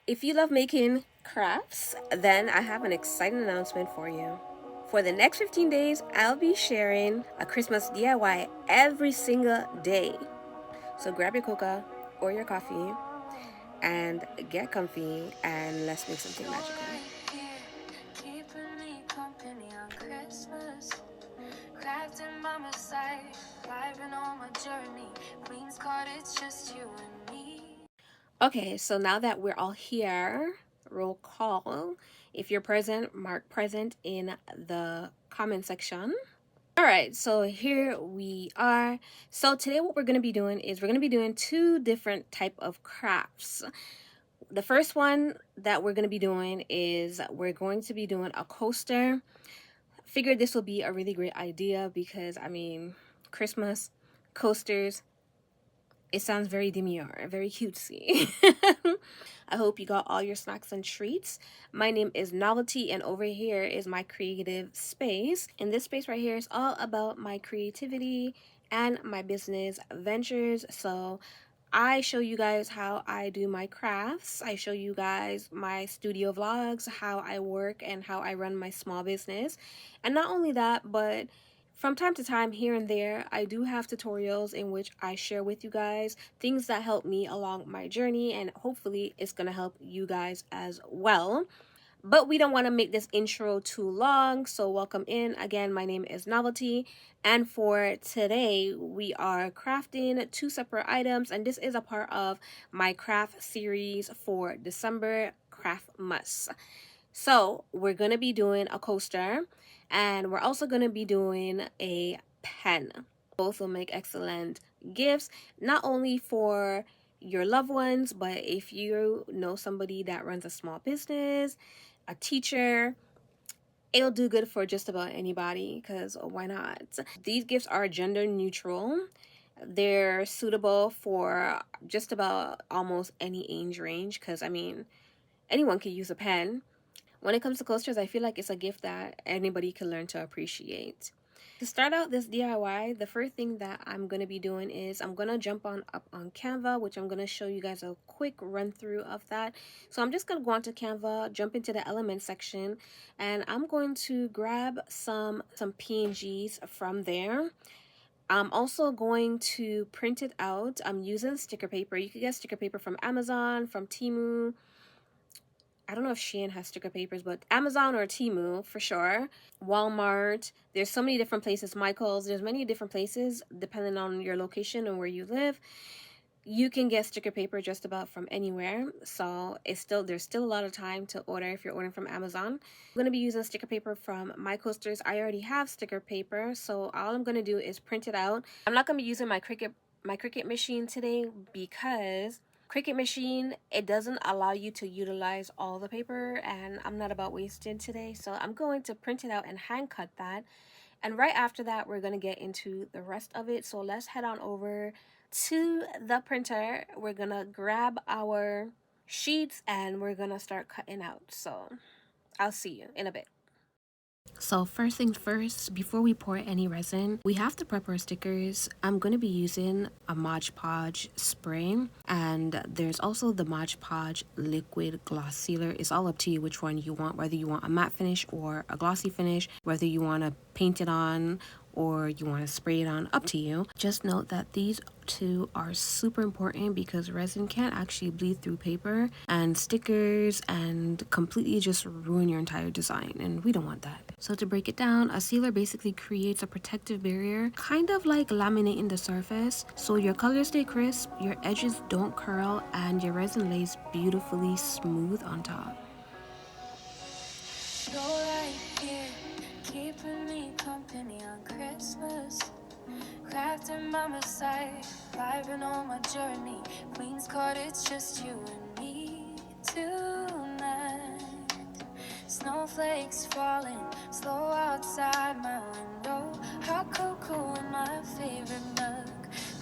If you love making crafts, then I have an exciting announcement for you. For the next 15 days, I'll be sharing a Christmas DIY every single day. So grab your coca or your coffee and get comfy and let's make something magical. Crafting by my side, vibing on my journey. Queen's card, it's just you and me. Okay, so now that we're all here, roll call. If you're present, mark present in the comment section. All right, so here we are. So today what we're going to be doing is we're going to be doing two different type of crafts. The first one that we're going to be doing is we're going to be doing a coaster. Figured this will be a really great idea because, I mean, Christmas, coasters, it sounds very demure, very cutesy. I hope you got all your snacks and treats. My name is Novelty, and over here is my creative space. And this space right here is all about my creativity and my business ventures. So I show you guys how I do my crafts. I show you guys my studio vlogs, how I work and how I run my small business. And not only that, but from time to time, here and there, I do have tutorials in which I share with you guys things that help me along my journey, and hopefully it's going to help you guys as well. But we don't want to make this intro too long, so welcome in. Again, my name is Novelty, and for today, we are crafting two separate items, and this is a part of my craft series for December, Craftmas. So we're going to be doing a coaster, and we're also going to be doing a pen. Both will make excellent gifts, not only for your loved ones, but if you know somebody that runs a small business, a teacher, it'll do good for just about anybody, because why not? These gifts are gender neutral. They're suitable for just about almost any age range, because I mean, anyone can use a pen. When it comes to coasters, I feel like it's a gift that anybody can learn to appreciate. To start out this DIY, the first thing that I'm going to be doing is I'm going to jump up on Canva, which I'm going to show you guys a quick run through of that. So I'm just going to go onto Canva, jump into the element section, and I'm going to grab some PNGs from there. I'm also going to print it out. I'm using sticker paper. You can get sticker paper from Amazon, from Temu. I don't know if Shein has sticker papers, but Amazon or Temu for sure. Walmart. There's so many different places. Michael's. There's many different places depending on your location and where you live. You can get sticker paper just about from anywhere. So there's still a lot of time to order if you're ordering from Amazon. I'm going to be using sticker paper from my coasters. I already have sticker paper, so all I'm going to do is print it out. I'm not going to be using my Cricut machine today because Cricut machine, it doesn't allow you to utilize all the paper, and I'm not about wasted today, so I'm going to print it out and hand cut that. And right after that, we're going to get into the rest of it. So let's head on over to the printer. We're going to grab our sheets and we're going to start cutting out. So I'll see you in a bit. So first things first, before we pour any resin, we have to prep our stickers. I'm going to be using a Mod Podge spray, and there's also the Mod Podge liquid gloss sealer. It's all up to you which one you want, whether you want a matte finish or a glossy finish, whether you want to paint it on or you want to spray it on, up to you. Just note that these two are super important because resin can actually bleed through paper and stickers and completely just ruin your entire design, and we don't want that. So to break it down, a sealer basically creates a protective barrier, kind of like laminating the surface, so your colors stay crisp, your edges don't curl, and your resin lays beautifully smooth on top. You're right here, keeping me company on Christmas. Crafting by my side, vibing on my journey. Queen's card, it's just you and me tonight. Snowflakes falling slow outside my window. Hot cocoa in my favorite mug.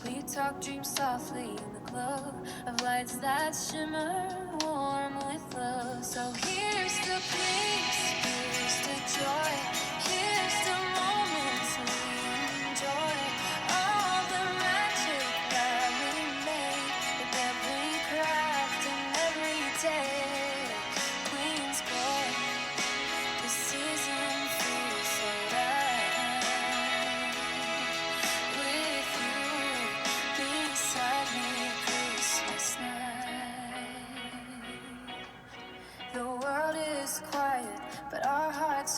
We talk dreams softly in the glow of lights that shimmer warm with love. So here's the peace, here's the joy, here's the moments we enjoy. All the magic that we made with every craft and every day.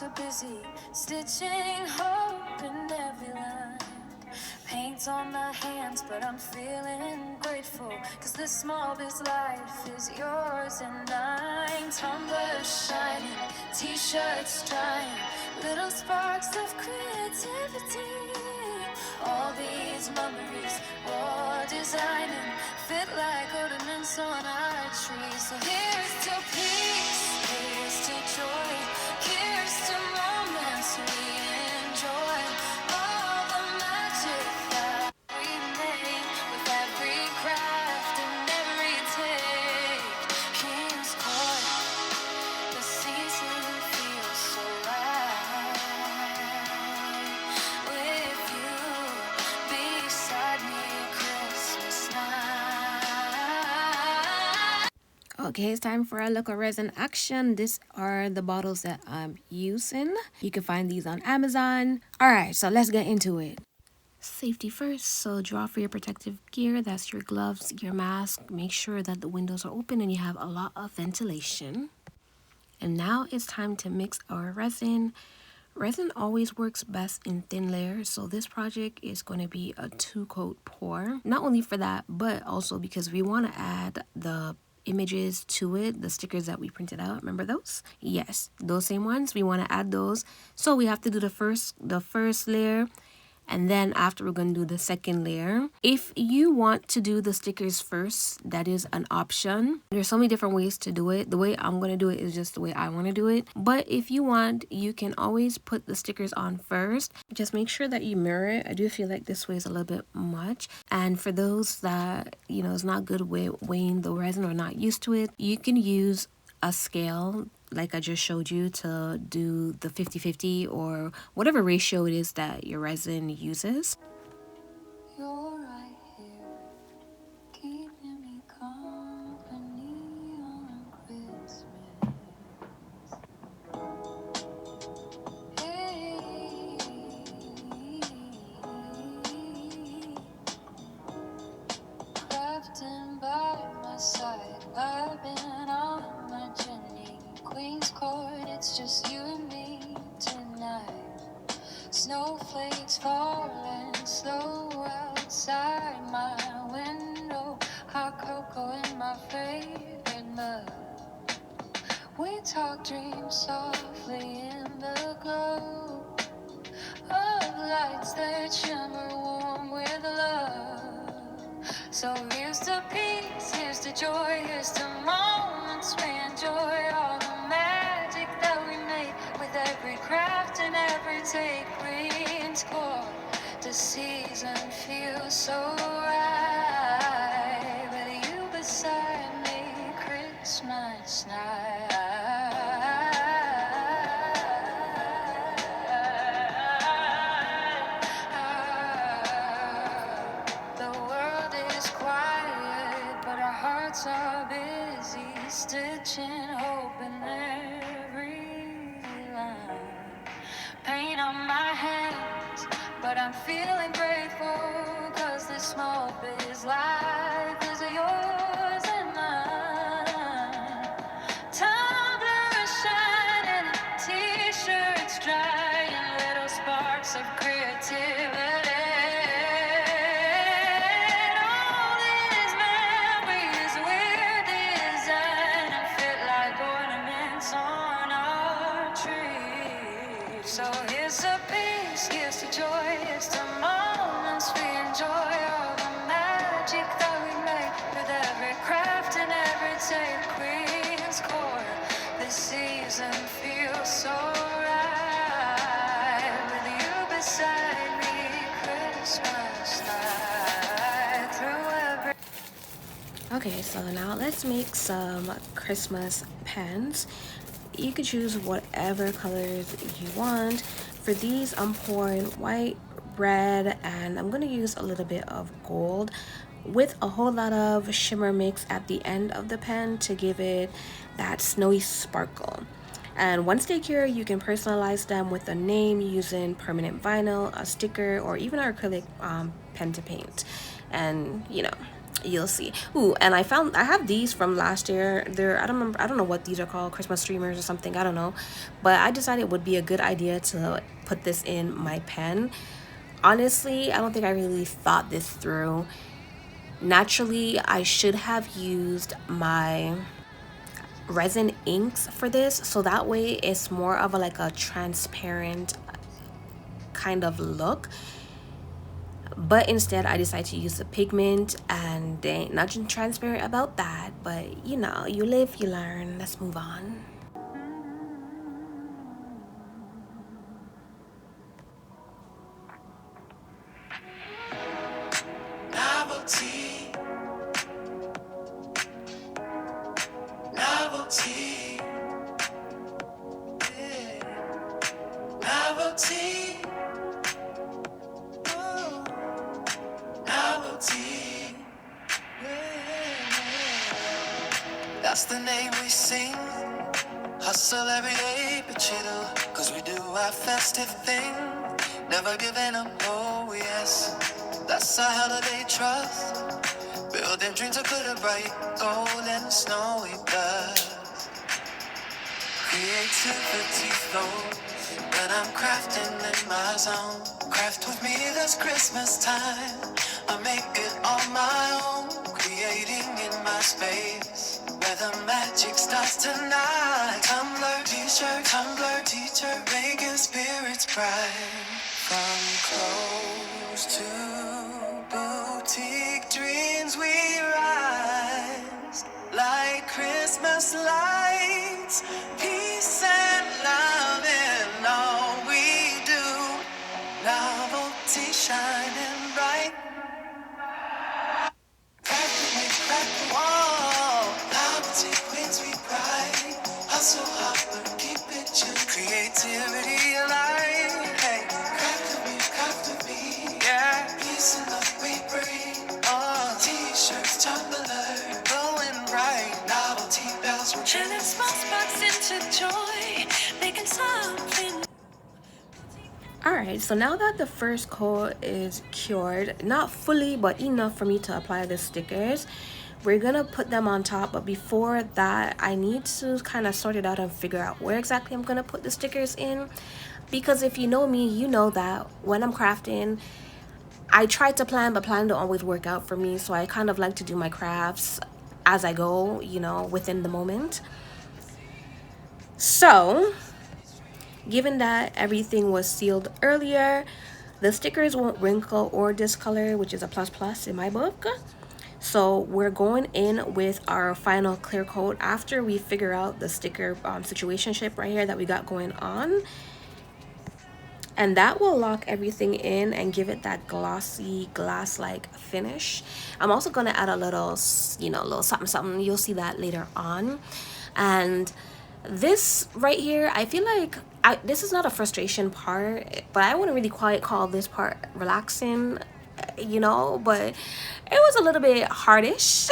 so busy, stitching hope in every line. Paint on my hands, but I'm feeling grateful, cause this small biz life is yours and mine. Tumblers shining, t-shirts drying, little sparks of creativity. All these memories, raw designing, fit like ornaments on our tree. So here's to peace, here's to joy, here's to moments we enjoy. All the magic that we make with every craft and every take. King's Court, the season feels so right. With you beside me Christmas night. Okay, it's time for a look at resin action. These are the bottles that I'm using. You can find these on Amazon. Alright, so let's get into it. Safety first, so draw for your protective gear. That's your gloves, your mask. Make sure that the windows are open and you have a lot of ventilation. And now it's time to mix our resin. Resin always works best in thin layers, so this project is going to be a 2-coat pour. Not only for that, but also because we want to add the images to it, the stickers that we printed out. Remember those? Yes, those same ones. We want to add those. So we have to do the first layer, and then after we're going to do the second layer. If you want to do the stickers first, that is an option. There's so many different ways to do it. The way I'm going to do it is just the way I want to do it. But if you want, you can always put the stickers on first. Just make sure that you mirror it. I do feel like this way is a little bit much. And for those that, you know, is not good with weighing the resin or not used to it, you can use a scale like I just showed you to do the 50-50 or whatever ratio it is that your resin uses. You're right here, keeping me company on Christmas. Hey, crafting by my side, I've been on my journey. Queen's Court, it's just you and me tonight. Snowflakes falling slow outside my window. Hot cocoa in my favorite mug. We talk dreams softly in the glow of lights that shimmer warm with love. So here's to peace, here's to joy, here's to moments we enjoy. All the magic that we make with every craft and every take. Queen's Court, the season feels so right. With you beside me, Christmas night. The world is quiet, but our hearts are busy, stitching hope in every line. Paint on my hands, but I'm feeling grateful, cause this small biz life is yours and mine. Tumblers shining, t-shirts drying, little sparks of creativity. All these memories we're designing fit like ornaments on our tree. So here's to peace, here's to joy, here's to moments we enjoy. All the magic that we make with every craft and every take. Queen's Court, this season feels so right. With you beside me, Christmas night. Through every... Okay, so now let's make some Christmas pens. You could choose whatever colors you want. For these, I'm pouring white, red, and I'm gonna use a little bit of gold with a whole lot of shimmer mix at the end of the pen to give it that snowy sparkle. And once they cure, you can personalize them with a name using permanent vinyl, a sticker, or even an acrylic pen to paint. And you know, You'll see. Ooh, and I have these from last year. I don't know what these are called, Christmas streamers or something, I don't know. But I decided it would be a good idea to put this in my pen. Honestly, I don't think I really thought this through. Naturally, I should have used my resin inks for this, so that way it's more of like a transparent kind of look. But instead I decided to use the pigment, and they ain't nothing transparent about that. But you know, you live, you learn. Let's move on. Novelty, novelty, yeah. Novelty, oh. Novelty, yeah. That's the name we sing. Hustle every day, but chill, cause we do our festive thing. Never giving up, oh yes. That's our holiday trust. Building dreams of glitter bright, gold and snowy dust. Creativity flows when I'm crafting in my zone. Craft with me this Christmas time. I make it on my own. Creating in my space where the magic starts tonight. Tumbler t-shirt, tumbler teacher, making spirits bright. From clothes to boutique dreams we rise. Like Christmas lights, peace and love in all we do. Novelty shining bright. NoveltyQueens we pride. Hustle hard but keep it chill. Creativity alive. Hey, craft with me. Yeah, peace and love we bring. T-shirts, Tumblr, glowing bright. Novelty bells ring. Chilling small sparks into joy, making something. Alright, so now that the first coat is cured, not fully but enough for me to apply the stickers, we're gonna put them on top. But before that, I need to kind of sort it out and figure out where exactly I'm gonna put the stickers in, because if you know me, you know that when I'm crafting, I try to plan, but plan don't always work out for me. So I kind of like to do my crafts as I go, you know, within the moment. So given that everything was sealed earlier, the stickers won't wrinkle or discolor, which is a plus in my book. So we're going in with our final clear coat after we figure out the sticker situationship right here that we got going on. And that will lock everything in and give it that glossy glass-like finish. I'm also going to add a little, you know, a little something. You'll see that later on. And this right here, I feel like this is not a frustration part, but I wouldn't really quite call this part relaxing, you know, but it was a little bit hardish.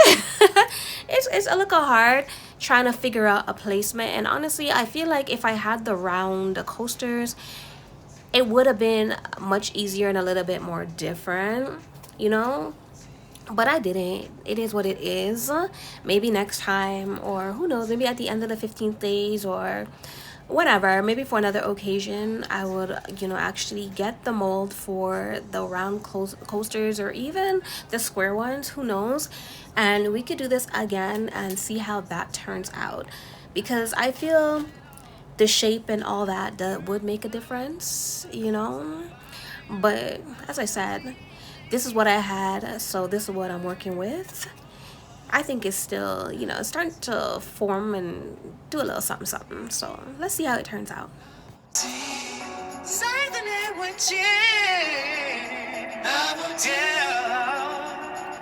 It's a little hard trying to figure out a placement. And honestly, I feel like if I had the round coasters, it would have been much easier and a little bit more different, you know, but I didn't. It is what it is. Maybe next time, or who knows, maybe at the end of the 15th days or whatever, maybe for another occasion, I would, you know, actually get the mold for the round coasters or even the square ones, who knows, and we could do this again and see how that turns out, because I feel the shape and all that would make a difference, you know. But as I said, this is what I had, so this is what I'm working with. I think it's still, you know, it's starting to form and do a little something. So let's see how it turns out.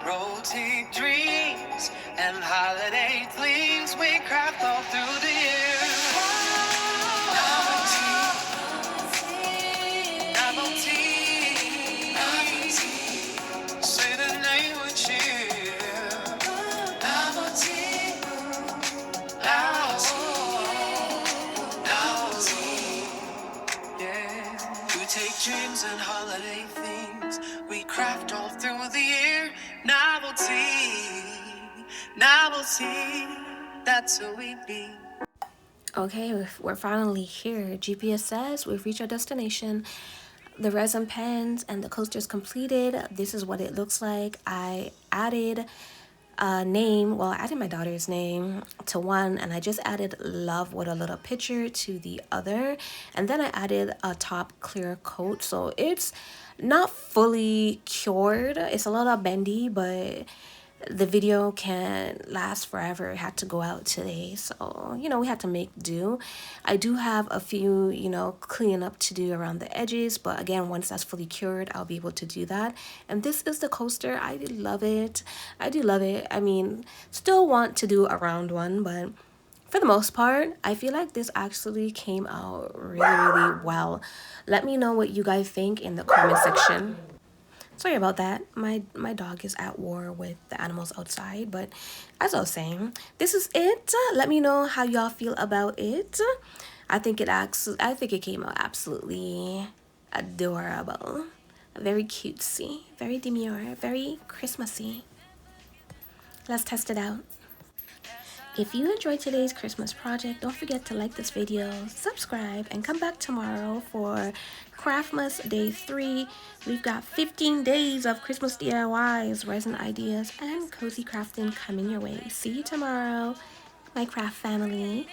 Rotate dreams and holiday themes we craft all through the year. Dreams and holiday themes we craft all through the year. Novelty. see, that's who we be. Okay, we're finally here. GPS says we've reached our destination. The resin pens and the coaster's completed. This is what it looks like. I added a name, well, I added my daughter's name to one, and I just added love with a little picture to the other, and then I added a top clear coat. So it's not fully cured, it's a little bendy, but the video can last forever. It had to go out today, so we had to make do. I do have a few cleaning up to do around the edges, but again, once that's fully cured, I'll be able to do that. And this is the coaster. I do love it. I mean, still want to do a round one, but for the most part, I feel like this actually came out really well. Let me know what you guys think in the comment section. Sorry about that. My dog is at war with the animals outside, but as I was saying, this is it. Let me know how y'all feel about it. I think it came out absolutely adorable. Very cutesy, very demure, very Christmassy. Let's test it out. If you enjoyed today's Christmas project, don't forget to like this video, subscribe, and come back tomorrow for Craftmas Day 3. We've got 15 days of Christmas DIYs, resin ideas, and cozy crafting coming your way. See you tomorrow, my craft family.